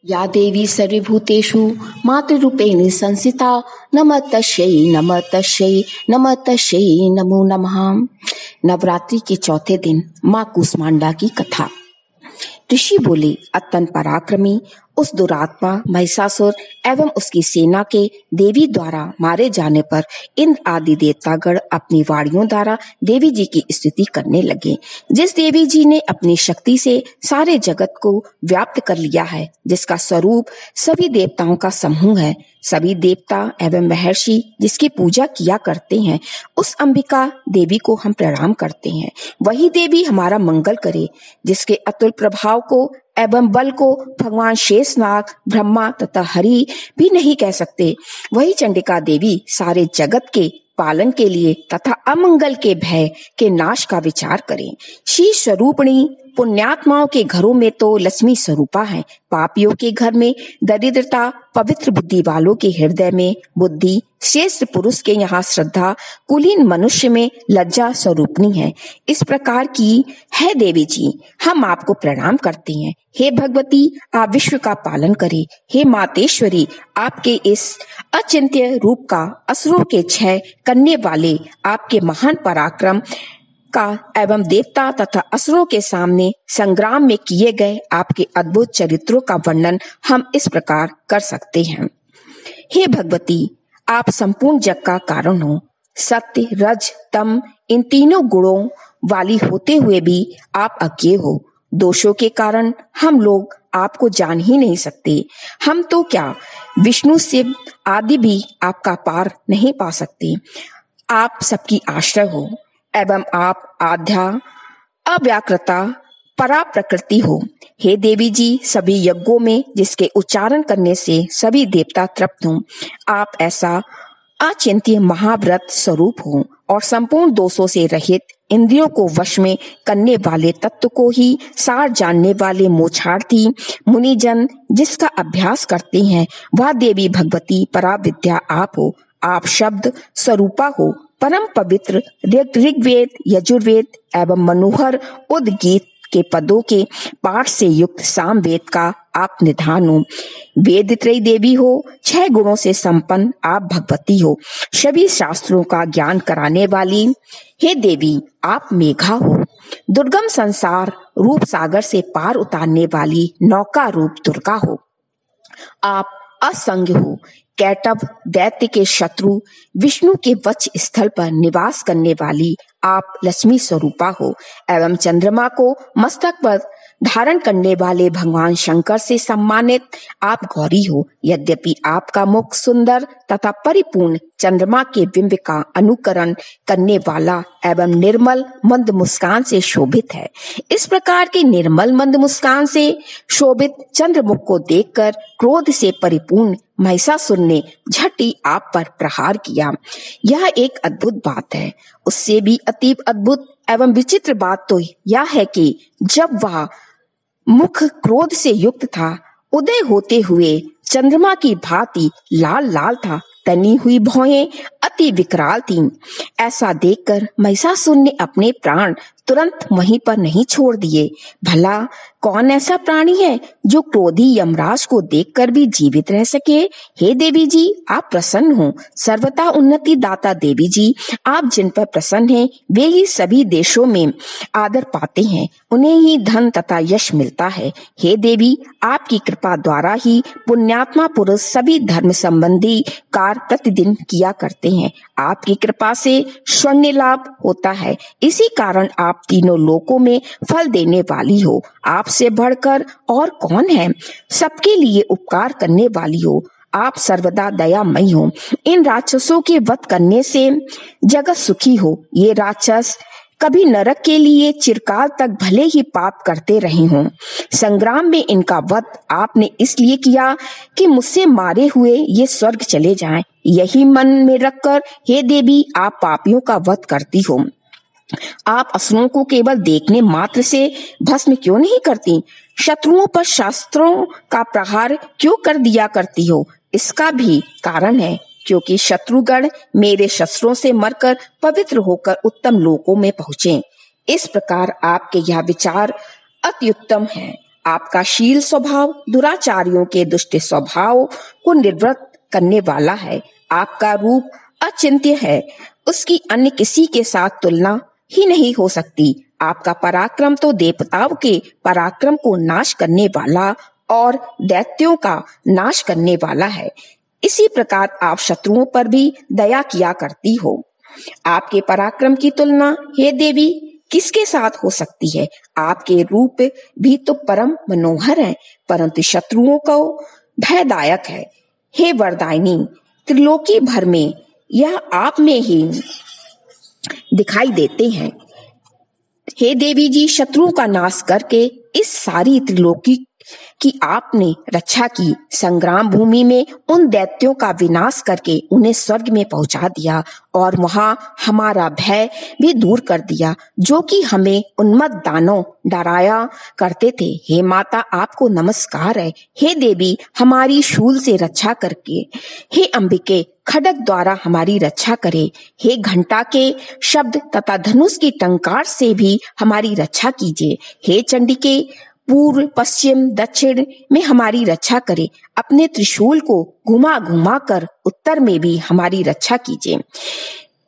या देवी सर्वभूतेषु मातृरूपेण संस्थिता नमः तस्यै नमो नमः। नवरात्रि के चौथे दिन माँ कूष्मांडा की कथा। ऋषि बोले, अत्यंत पराक्रमी उस दुरात्मा महिषासुर एवं उसकी सेना के देवी द्वारा मारे जाने पर इंद्र आदि देवतागण अपनी वाणियों द्वारा देवी जी की स्तुति करने लगे। जिस देवी जी ने अपनी शक्ति से सारे जगत को व्याप्त कर लिया है, जिसका स्वरूप सभी देवताओं का समूह है, सभी देवता एवं महर्षि जिसकी पूजा किया करते हैं, उस अंबिका देवी को हम प्रणाम करते हैं। वही देवी हमारा मंगल करे, जिसके अतुल प्रभाव को एवं बल को भगवान शेषनाग, ब्रह्मा तथा हरि भी नहीं कह सकते। वही चंडिका देवी सारे जगत के पालन के लिए तथा अमंगल के भय के नाश का विचार करें। शीश स्वरूपणी पुण्यात्माओं के घरों में तो लक्ष्मी स्वरूपा है, पापियों के घर में दरिद्रता, पवित्र बुद्धि वालों के हृदय में बुद्धि, श्रेष्ठ पुरुष के यहाँ श्रद्धा, कुलीन मनुष्य में लज्जा स्वरूपनी है। इस प्रकार की है देवी जी, हम आपको प्रणाम करते हैं। हे भगवती, आप विश्व का पालन करें। हे मातेश्वरी, आपके इस अचिंत्य रूप का असुरों के क्षय करने वाले आपके महान पराक्रम का एवं देवता तथा असुरों के सामने संग्राम में किए गए आपके अद्भुत चरित्रों का वर्णन हम इस प्रकार कर सकते हैं। हे भगवती, आप संपूर्ण जग का कारण हो। सत्य, रज, तम इन तीनों गुणों वाली होते हुए भी आप अज्ञेय हो। दोषों के कारण हम लोग आपको जान ही नहीं सकते। हम तो क्या, विष्णु शिव आदि भी आपका पार नहीं पा सकते। आप सबकी आश्रय हो एवं आप आद्या, अव्याकृता, परा प्रकृति हो। हे देवी जी, सभी यज्ञों में जिसके उच्चारण करने से सभी देवता तृप्त हों, आप ऐसा अचिंत्य महाव्रत स्वरूप हो और संपूर्ण दोषों से रहित, इंद्रियों को वश में करने वाले, तत्व को ही सार जानने वाले मोक्षार्थी मुनिजन जिसका अभ्यास करते हैं, वह देवी भगवती परा विद्या आप हो। आप शब्द स्वरूपा हो, परम पवित्र ऋग्वेद, यजुर्वेद एवं मनोहर उद्गीत के पदों के पाठ से युक्त सामवेद का आप निधान हो। वेद त्रयी देवी हो, 6 गुणों से संपन्न आप भगवती हो, सभी शास्त्रों का ज्ञान कराने वाली। हे देवी, आप मेघा हो, दुर्गम संसार रूप सागर से पार उतारने वाली नौका रूप दुर्गा हो। आप असंग हो, कैटव दैत्य के शत्रु विष्णु के वक्ष स्थल पर निवास करने वाली आप लक्ष्मी स्वरूपा हो एवं चंद्रमा को मस्तक पर धारण करने वाले भगवान शंकर से सम्मानित आप गौरी हो। यद्यपि आपका मुख सुंदर तथा परिपूर्ण चंद्रमा के बिंब का अनुकरण करने वाला एवं निर्मल मंद मुस्कान से शोभित है। इस प्रकार के निर्मल मंद मुस्कान से शोभित चंद्रमुख को देखकर क्रोध से परिपूर्ण महिषासुर ने झटी आप पर प्रहार किया। यह एक अद्भुत बात है। उससे भी अतीब अद्भुत एवं विचित्र बात तो यह है कि जब वह मुख क्रोध से युक्त था, उदय होते हुए चंद्रमा की भांति लाल लाल था, तनी हुई भौहें अति विकराल थीं। ऐसा देखकर महिषासुर ने अपने प्राण तुरंत वहीं पर नहीं छोड़ दिए। भला कौन ऐसा प्राणी है जो क्रोधी यमराज को देखकर भी जीवित रह सके। हे देवी जी, आप प्रसन्न हो। सर्वथा उन्नति दाता देवी जी, आप जिन पर प्रसन्न हैं, वे ही सभी देशों में आदर पाते हैं, उन्हें ही धन तथा यश मिलता है। हे देवी, आपकी कृपा द्वारा ही पुण्यात्मा पुरुष सभी धर्म संबंधी कार्य प्रतिदिन किया करते हैं। आपकी कृपा से स्वर्ण लाभ होता है, इसी कारण आप तीनों लोकों में फल देने वाली हो। आपसे बढ़कर और कौन है, सबके लिए उपकार करने वाली हो। आप सर्वदा दयामयी हो। इन राक्षसों के वध करने से जगत सुखी हो। ये राक्षस कभी नरक के लिए चिरकाल तक भले ही पाप करते रहे हों। संग्राम में इनका वध आपने इसलिए किया कि मुझसे मारे हुए ये स्वर्ग चले जाएं। यही मन में रखकर हे देवी, आप पापियों का वध करती हो। आप असुरों को केवल देखने मात्र से भस्म क्यों नहीं करती? शत्रुओं पर शास्त्रों का प्रहार क्यों कर दिया करती हो? इसका भी कारण है क्योंकि शत्रुगण मेरे शस्त्रों से मरकर पवित्र होकर उत्तम लोकों में पहुँचे। इस प्रकार आपके यह विचार अति उत्तम है। आपका शील स्वभाव दुराचारियों के दुष्ट स्वभाव को निवृत्त करने वाला है। आपका रूप अचिंत्य है, उसकी अन्य किसी के साथ तुलना ही नहीं हो सकती। आपका पराक्रम तो देवताओं के पराक्रम को नाश करने वाला और दैत्यों का नाश करने वाला है। इसी प्रकार आप शत्रुओं पर भी दया किया करती हो। आपके पराक्रम की तुलना हे देवी किसके साथ हो सकती है? आपके रूप भी तो परम मनोहर है, परंतु शत्रुओं को भयदायक है। हे वरदायिनी, त्रिलोकी भर में यह आप में ही दिखाई देते हैं। हे देवी जी, शत्रुओं का नाश करके इस सारी त्रिलोकी की आपने रक्षा की। संग्राम भूमि में उन दैत्यों का विनाश करके उन्हें स्वर्ग में पहुंचा दिया और वहां हमारा भय भी दूर कर दिया, जो कि हमें उन्मत्त दानव डराया करते थे। हे माता, आपको नमस्कार है। हे देवी, हमारी शूल से रक्षा करके, हे अंबिके, खड्ग द्वारा हमारी रक्षा करे। हे घंटा के शब्द तथा धनुष की टंकार से भी हमारी रक्षा कीजिए। हे चंडिके, पूर्व पश्चिम दक्षिण में हमारी रक्षा करे। अपने त्रिशूल को घुमा घुमा कर उत्तर में भी हमारी रक्षा कीजिए।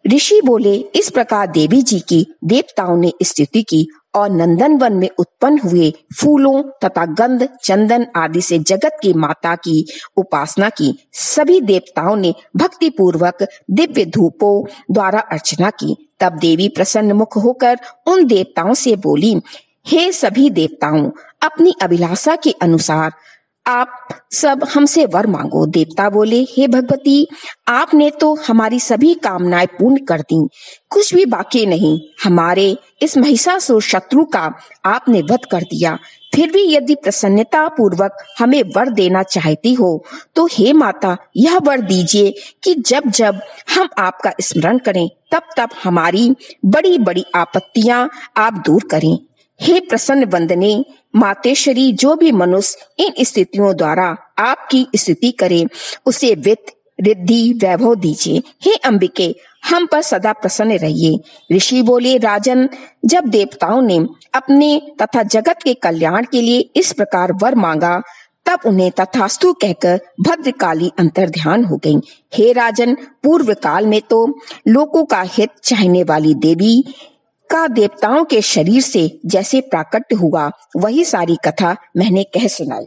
ऋषि बोले, इस प्रकार देवी जी की देवताओं ने स्तुति की और नंदनवन में उत्पन्न हुए फूलों तथा गंध चंदन आदि से जगत की माता की उपासना की। सभी देवताओं ने भक्ति पूर्वक दिव्य धूपों द्वारा अर्चना की। तब देवी प्रसन्न मुख होकर उन देवताओं से बोली, हे सभी देवताओं, अपनी अभिलाषा के अनुसार आप सब हमसे वर मांगो। देवता बोले, हे भगवती, आपने तो हमारी सभी कामनाएं पूर्ण कर दी, कुछ भी बाकी नहीं। हमारे इस महिषासुर शत्रु का आपने वध कर दिया। फिर भी यदि प्रसन्नता पूर्वक हमें वर देना चाहती हो तो हे माता, यह वर दीजिए कि जब जब हम आपका स्मरण करें तब तब हमारी बड़ी बड़ी आपत्तियां आप दूर करें। हे प्रसन्न वंदने मातेश्वरी, जो भी मनुष्य इन स्थितियों द्वारा आपकी स्तुति करे उसे वित्त रिद्धि वैभव दीजिए। हे अंबिके, हम पर सदा प्रसन्न रहिए। ऋषि बोले, राजन, जब देवताओं ने अपने तथा जगत के कल्याण के लिए इस प्रकार वर मांगा तब उन्हें तथास्तु कहकर भद्रकाली अंतर्ध्यान हो गईं। हे राजन, पूर्व काल में तो लोगों का हित चाहने वाली देवी का देवताओं के शरीर से जैसे प्राकट्य हुआ, वही सारी कथा मैंने कह सुनाई।